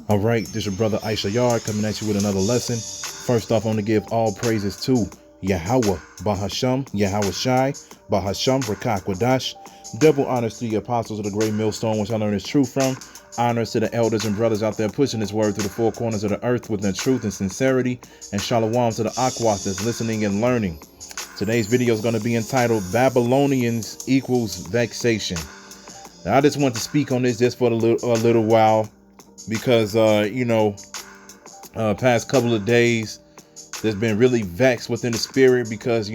All right, this is your brother Issachar coming at you with another lesson. First off, I want to give all praises to Yahweh, Bahasham, Yahweh Shai, Bahasham, Rachaa Quadash. Double honors to the apostles of the great millstone, which I learned is true from. Honors to the elders and brothers out there pushing this word through the four corners of the earth with their truth and sincerity. And shalom to the Aquas that's listening and learning. Today's video is going to be entitled Babylonians equals Vexation. Now, I just want to speak on this just for a little while. Because, past couple of days, there's been really vexed within the spirit because,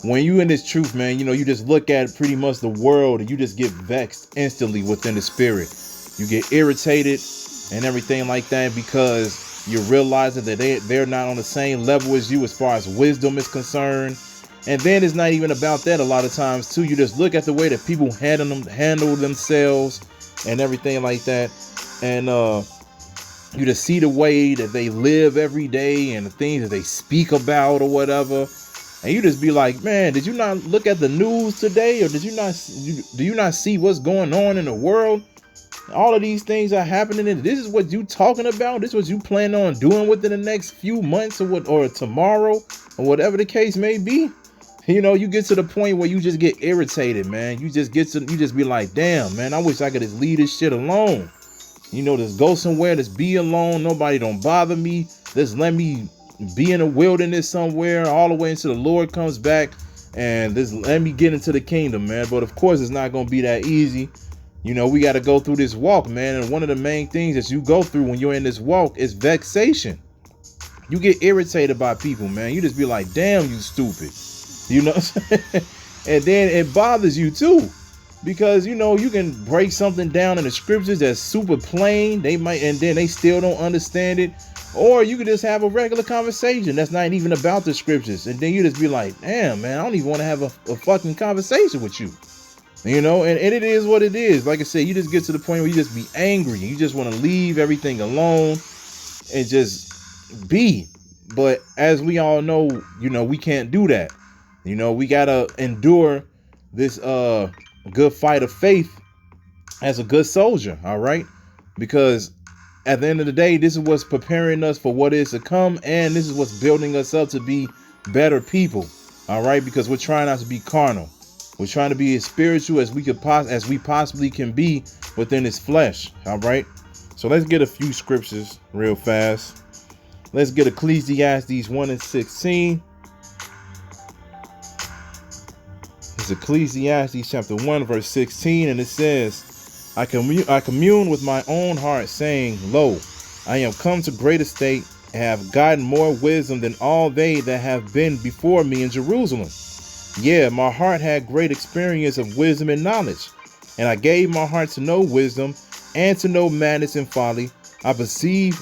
when you in this truth, man, you just look at pretty much the world and you just get vexed instantly within the spirit. You get irritated and everything like that because you're realizing that they're not on the same level as you as far as wisdom is concerned. And then it's not even about that a lot of times, too. You just look at the way that people handle themselves and everything like that. And you just see the way that they live every day and the things that they speak about or whatever. And you just be like, man, did you not look at the news today? Or do you not see what's going on in the world? All of these things are happening. And this is what you talking about. This is what you plan on doing within the next few months or tomorrow or whatever the case may be. You get to the point where you just get irritated, man. You just be like, damn, man, I wish I could just leave this shit alone. Just go somewhere, just be alone. Nobody don't bother me. Just let me be in the wilderness somewhere all the way until the Lord comes back and just let me get into the kingdom, man. But of course, it's not going to be that easy. We got to go through this walk, man. And one of the main things that you go through when you're in this walk is vexation. You get irritated by people, man. You just be like, damn, you stupid. And then it bothers you too. Because, you can break something down in the scriptures that's super plain. And then they still don't understand it. Or you could just have a regular conversation that's not even about the scriptures. And then you just be like, damn, man, I don't even want to have a fucking conversation with you. And it is what it is. Like I said, you just get to the point where you just be angry. You just want to leave everything alone and just be. But as we all know, we can't do that. We got to endure this good fight of faith as a good soldier, all right? Because at the end of the day, this is what's preparing us for what is to come, and this is what's building us up to be better people, all right? Because we're trying not to be carnal. We're trying to be as spiritual as we possibly can be within this flesh, all right? So let's get a few scriptures real fast. Let's get Ecclesiastes 1:16. It's Ecclesiastes chapter 1 verse 16, and it says, I commune with my own heart, saying, Lo, I am come to great estate, and have gotten more wisdom than all they that have been before me in Jerusalem. Yeah, my heart had great experience of wisdom and knowledge, and I gave my heart to know wisdom and to know madness and folly. I perceive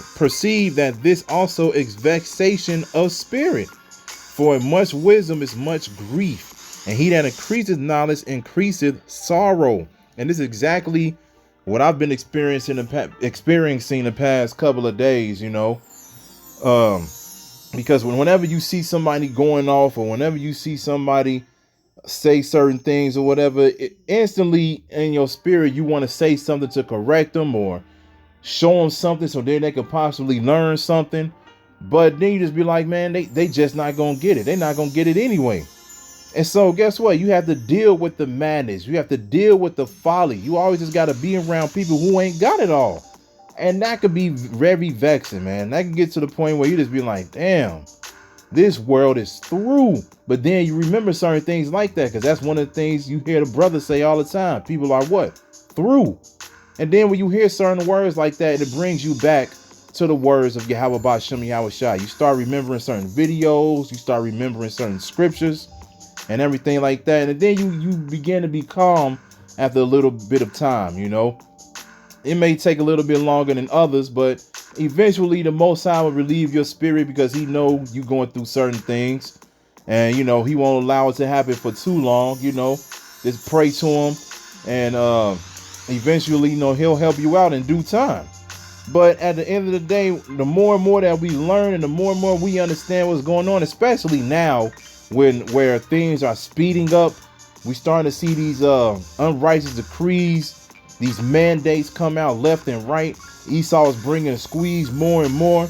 that this also is vexation of spirit, for much wisdom is much grief. And he that increaseth knowledge increaseth sorrow. And this is exactly what I've been experiencing the past couple of days, because whenever you see somebody going off or whenever you see somebody say certain things or whatever, instantly in your spirit, you want to say something to correct them or show them something so then they could possibly learn something. But then you just be like, man, they just not going to get it. They're not going to get it anyway. And so guess what? You have to deal with the madness. You have to deal with the folly. You always just got to be around people who ain't got it all. And that could be very vexing, man. That can get to the point where you just be like, damn, this world is through. But then you remember certain things like that, because that's one of the things you hear the brothers say all the time. People are what? Through. And then when you hear certain words like that, it brings you back to the words of Yahweh Bashem Yahweh Shai. You start remembering certain videos. You start remembering certain scriptures and everything like that. And then you begin to be calm after a little bit of time, It may take a little bit longer than others, but eventually the Most High will relieve your spirit because he know you going through certain things. And, he won't allow it to happen for too long, Just pray to him. And eventually, he'll help you out in due time. But at the end of the day, the more and more that we learn and the more and more we understand what's going on, especially now, where things are speeding up, we starting to see these unrighteous decrees, these mandates come out left and right. Esau is bringing a squeeze more and more.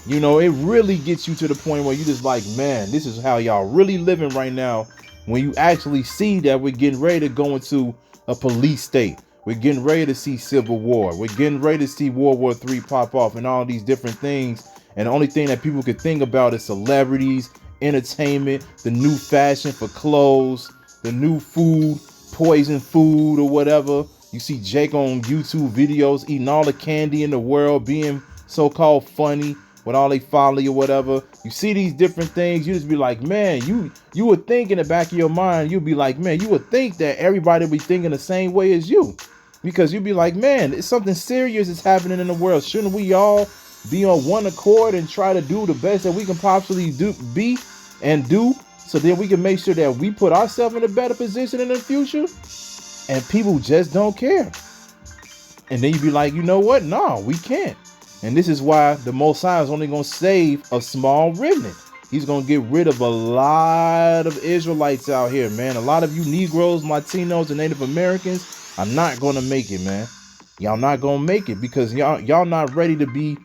You know, it really gets you to the point where you just like, man, this is how y'all really living right now. When you actually see that we're getting ready to go into a police state. We're getting ready to see civil war. We're getting ready to see World War III pop off and all these different things. And the only thing that people could think about is celebrities, entertainment, the new fashion for clothes, the new food, poison food or whatever. You see Jake on YouTube videos eating all the candy in the world, being so-called funny with all they folly or whatever. You see these different things, you just be like, man, you would think in the back of your mind, you'd be like, man, you would think that everybody would be thinking the same way as you. Because you'd be like, man, it's something serious is happening in the world. Shouldn't we all be on one accord and try to do the best that we can possibly do so then we can make sure that we put ourselves in a better position in the future? And people just don't care. And then you'd be like, you know what? No, we can't. And this is why the Most High is only going to save a small remnant. He's going to get rid of a lot of Israelites out here, man. A lot of you Negroes, Latinos, and Native Americans are not going to make it, man. Y'all not going to make it because y'all not ready to be,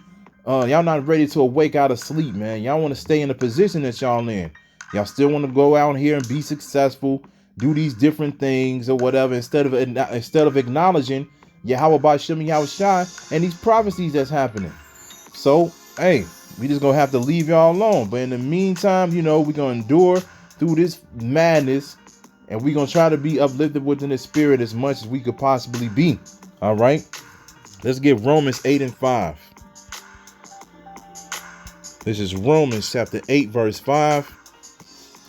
y'all not ready to awake out of sleep, man. Y'all want to stay in the position that y'all in. Y'all still want to go out here and be successful, do these different things or whatever, instead of acknowledging Yahweh Bashem Yahushai and these prophecies that's happening. So, hey, we just gonna have to leave y'all alone. But in the meantime, you know, we're gonna endure through this madness and we're gonna try to be uplifted within the spirit as much as we could possibly be. All right, let's get Romans 8 and 5. This is Romans chapter 8, verse 5.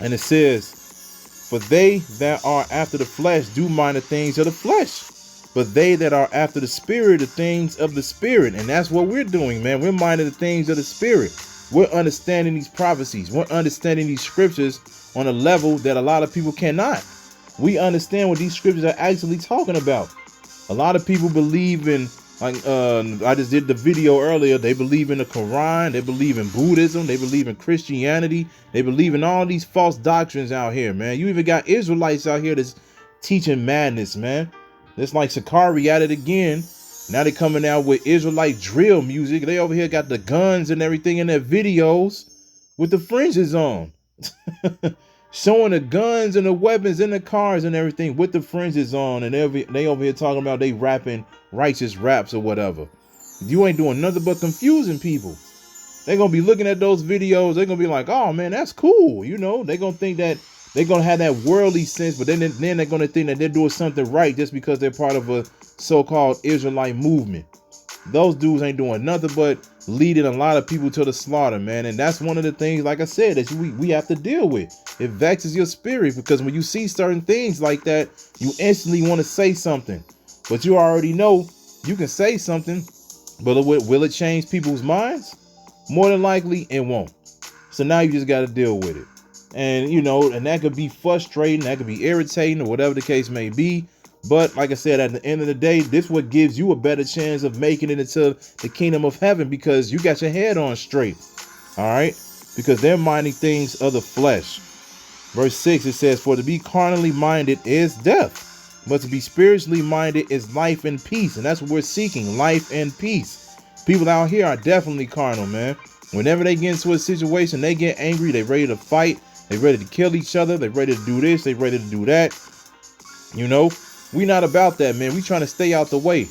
And it says, for they that are after the flesh do mind the things of the flesh, but they that are after the spirit, the things of the spirit. And that's what we're doing, man. We're minding the things of the spirit. We're understanding these prophecies. We're understanding these scriptures on a level that a lot of people cannot. We understand what these scriptures are actually talking about. A lot of people believe in, like, I just did the video earlier. They believe in the Quran. They believe in Buddhism. They believe in Christianity. They believe in all these false doctrines out here, man. You even got Israelites out here that's teaching madness, man. It's like Sakari at it again. Now they coming out with Israelite drill music. They over here got the guns and everything in their videos with the fringes on. Showing the guns and the weapons in the cars and everything with the fringes on. And they over here talking about they rapping righteous raps or whatever. You ain't doing nothing but confusing people. They're going to be looking at those videos. They're going to be like, oh, man, that's cool. You know, they're going to think that they're going to have that worldly sense. But then they're going to think that they're doing something right just because they're part of a so-called Israelite movement. Those dudes ain't doing nothing but leading a lot of people to the slaughter, man. And that's one of the things, like I said, that we have to deal with. It vexes your spirit because when you see certain things like that, you instantly want to say something. But you already know you can say something, but will it change people's minds? More than likely, it won't. So now you just got to deal with it. And, you know, and that could be frustrating. That could be irritating or whatever the case may be. But like I said, at the end of the day, this what gives you a better chance of making it into the kingdom of heaven because you got your head on straight. All right. Because they're minding things of the flesh. Verse 6, it says, for to be carnally minded is death, but to be spiritually minded is life and peace. And that's what we're seeking, life and peace. People out here are definitely carnal, man. Whenever they get into a situation, they get angry. They ready to fight. They ready to kill each other. They ready to do this. They ready to do that. You know, we not about that, man. We trying to stay out the way.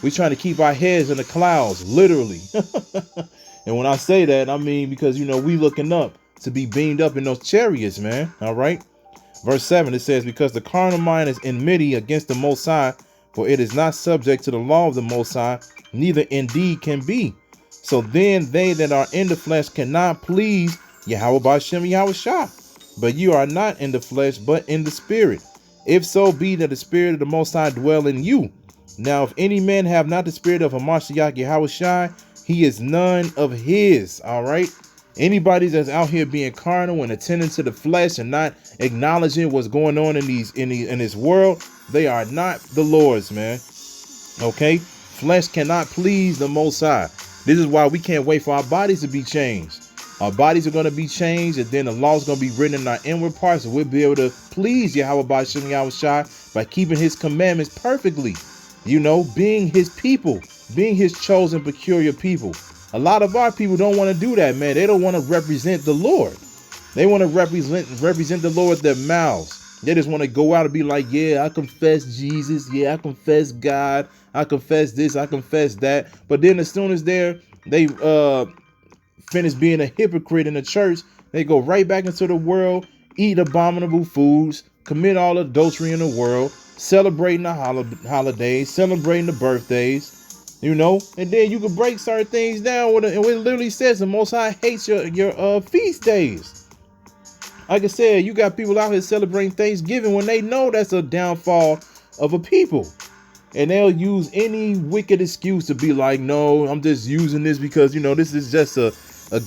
We trying to keep our heads in the clouds, literally. And when I say that, I mean, because, you know, we looking up to be beamed up in those chariots, man. All right. Verse 7, it says, because the carnal mind is enmity against the Most High, for it is not subject to the law of the Most High, neither indeed can be. So then they that are in the flesh cannot please Yahweh Bashem Yahushua. But you are not in the flesh, but in the spirit. If so be that the spirit of the Most High dwell in you. Now, if any man have not the spirit of Hamashiach Yahushua, he is none of his. All right. Anybody that's out here being carnal and attending to the flesh and not acknowledging what's going on in this world, they are not the Lord's, man. Okay. Flesh cannot please the Most High. This is why we can't wait for our bodies to be changed. Our bodies are going to be changed, and then the law is going to be written in our inward parts, and we'll be able to please Yahweh Bashem Yahushua by keeping his commandments perfectly. You know, being his people, being his chosen peculiar people. A lot of our people don't want to do that, man. They don't want to represent the Lord. They want to represent the Lord with their mouths. They just want to go out and be like, yeah, I confess Jesus. Yeah, I confess God. I confess this. I confess that. But then as soon as they finish being a hypocrite in the church, they go right back into the world, eat abominable foods, commit all adultery in the world, celebrating the holidays, celebrating the birthdays, you know, and then you can break certain things down with it. And it literally says the Most High hates your feast days. Like I said, you got people out here celebrating Thanksgiving when they know that's a downfall of a people. And they'll use any wicked excuse to be like, no, I'm just using this because, you know, this is just a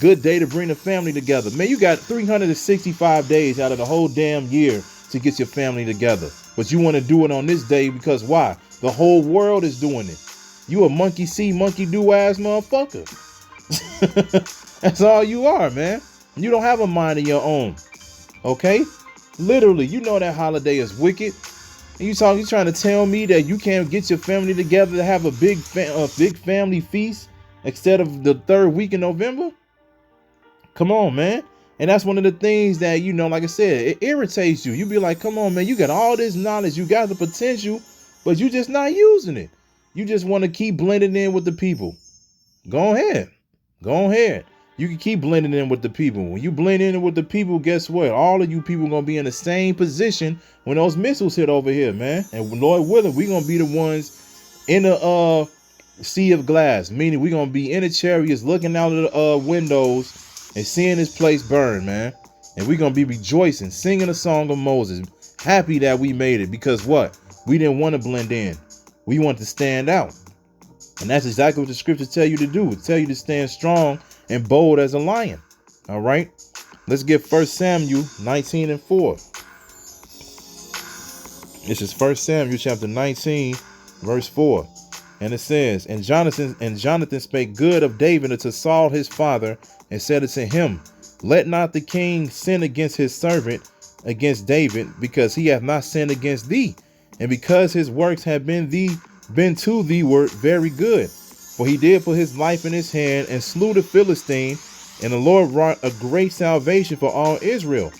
good day to bring the family together. Man, you got 365 days out of the whole damn year to get your family together. But you want to do it on this day because why? The whole world is doing it. You a monkey see, monkey do ass motherfucker. That's all you are, man. You don't have a mind of your own. Okay? Literally, you know that holiday is wicked. And you trying to tell me that you can't get your family together to have a big family feast instead of the third week in November? Come on, man. And that's one of the things that, you know, like I said, it irritates you. You be like, come on, man, you got all this knowledge, you got the potential, but you just not using it. You just want to keep blending in with the people. Go ahead. Go ahead. You can keep blending in with the people. When you blend in with the people, guess what? All of you people going to be in the same position when those missiles hit over here, man. And Lord willing, we're going to be the ones in the sea of glass, meaning we're going to be in the chariots looking out of the windows and seeing this place burn, man. And we're going to be rejoicing, singing a song of Moses, happy that we made it because what? We didn't want to blend in. We want to stand out. And that's exactly what the scriptures tell you to do. It tell you to stand strong and bold as a lion. All right. Let's get 1 Samuel 19:4. This is 1 Samuel chapter 19, verse 4. And it says, And Jonathan spake good of David unto Saul his father, and said unto him, Let not the king sin against his servant, against David, because he hath not sinned against thee, and because his works have been to thee were very good. For he did put his life in his hand and slew the Philistine, and the Lord wrought a great salvation for all Israel.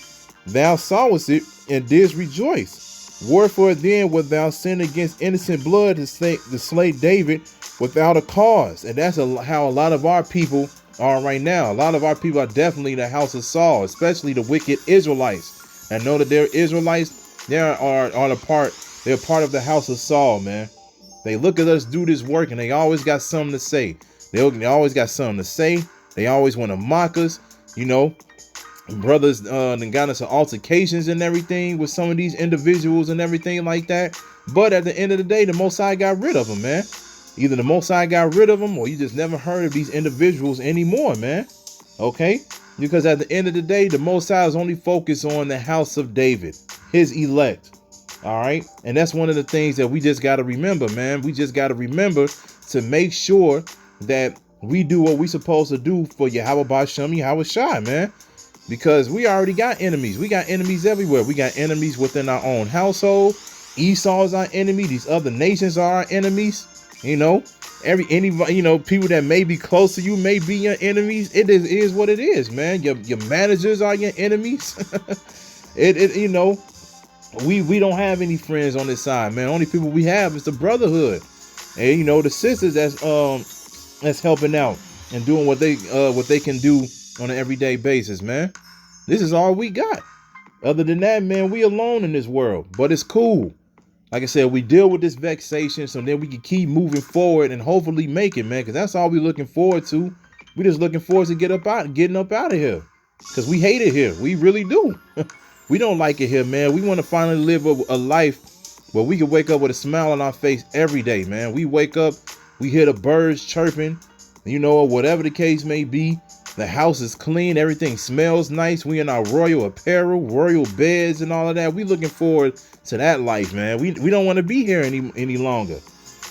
Thou sawest it and didst rejoice. Wherefore then wilt thou sin against innocent blood to slay David without a cause? And that's how a lot of our people are right now. A lot of our people are definitely the house of Saul, especially the wicked Israelites. And know that they're Israelites. They're part of the house of Saul, man. They look at us do this work and they always got something to say. They always got something to say. They always want to mock us. You know, brothers then got into altercations and everything with some of these individuals and everything like that. But at the end of the day, the Most High got rid of them, man. Either the Most High got rid of them or you just never heard of these individuals anymore, man. Okay? Because at the end of the day, the Most High is only focused on the house of David, his elect. All right. And that's one of the things that we just got to remember, man. We just got to remember to make sure that we do what we supposed to do for Yahweh Ba'Shem Yahushua, man, because we already got enemies. We got enemies everywhere. We got enemies within our own household. Esau is our enemy. These other nations are our enemies. You know, people that may be close to you may be your enemies. It is what it is, man. Your managers are your enemies. You know. We don't have any friends on this side, man. Only people we have is the brotherhood, and you know the sisters that's helping out and doing what they can do on an everyday basis, man. This is all we got. Other than that, man, we alone in this world, but it's cool. Like I said, we deal with this vexation so then we can keep moving forward and hopefully make it, man. Because that's all we're looking forward to. We just looking forward to getting up out of here, because we hate it here. We really do. We don't like it here, man. We want to finally live a life where we can wake up with a smile on our face every day, man. We wake up, we hear the birds chirping, you know, or whatever the case may be. The house is clean. Everything smells nice. We in our royal apparel, royal beds and all of that. We looking forward to that life, man. We don't want to be here any longer.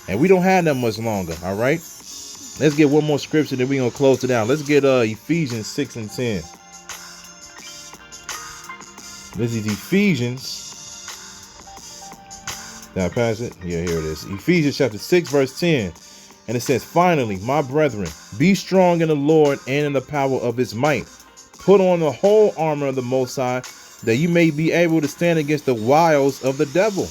And we don't have that much longer, all right? Let's get one more scripture, then we're going to close it down. Let's get Ephesians 6:10. This is Ephesians. Did I pass it? Yeah, here it is. Ephesians chapter 6, verse 10. And it says, finally, my brethren, be strong in the Lord and in the power of his might. Put on the whole armor of the Most High, that you may be able to stand against the wiles of the devil.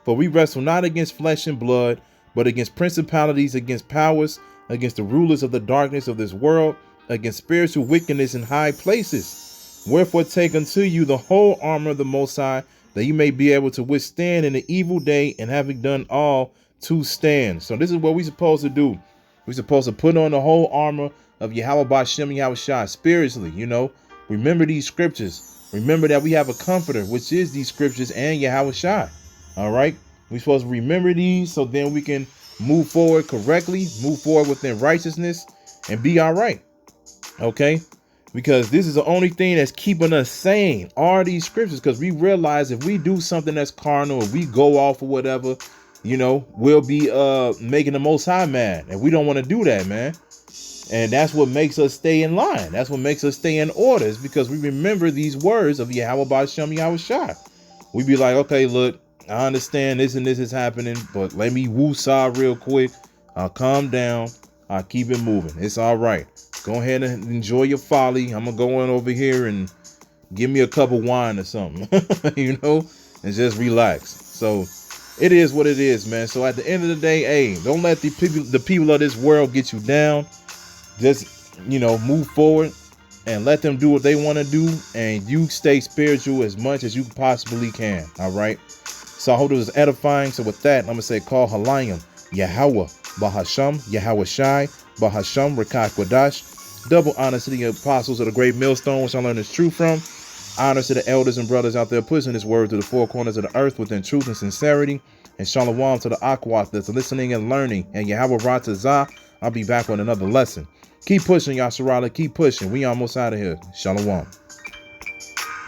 For we wrestle not against flesh and blood, but against principalities, against powers, against the rulers of the darkness of this world, against spiritual wickedness in high places. Wherefore take unto you the whole armor of the Most High, that you may be able to withstand in the evil day, and having done all, to stand. So this is what we're supposed to do. We're supposed to put on the whole armor of Yahweh Bashem Yahweh spiritually, Remember these scriptures. Remember that we have a comforter, which is these scriptures and Yahweh Shai. All right. We're supposed to remember these so then we can move forward correctly, move forward within righteousness, and be all right. Okay. Because this is the only thing that's keeping us sane are these scriptures. Because we realize if we do something that's carnal, or we go off or whatever, we'll be making the Most High mad. And we don't want to do that, man. And that's what makes us stay in line. That's what makes us stay in order, is because we remember these words of Yahweh Bashem Yahweh Shai. We be like, okay, look, I understand this and this is happening, but let me woo-saw real quick. I'll calm down. I'll keep it moving. It's all right. Go ahead and enjoy your folly. I'm going to go on over here and give me a cup of wine or something, and just relax. So it is what it is, man. So at the end of the day, hey, don't let the people of this world get you down. Just, move forward and let them do what they want to do. And you stay spiritual as much as you possibly can. All right. So I hope it was edifying. So with that, I'm going to say, call Halayim, Yahweh, Bahasham, Yahweh Shai, Bahasham, Rachaa Quadash. Double honor to the apostles of the great millstone, which I learned this truth from. Honor to the elders and brothers out there pushing this word to the four corners of the earth within truth and sincerity. And shalom to the Aquat that's listening and learning. And Yahweh Ratazah, I'll be back with another lesson. Keep pushing, Yasharala. Keep pushing. We almost out of here. Shalom.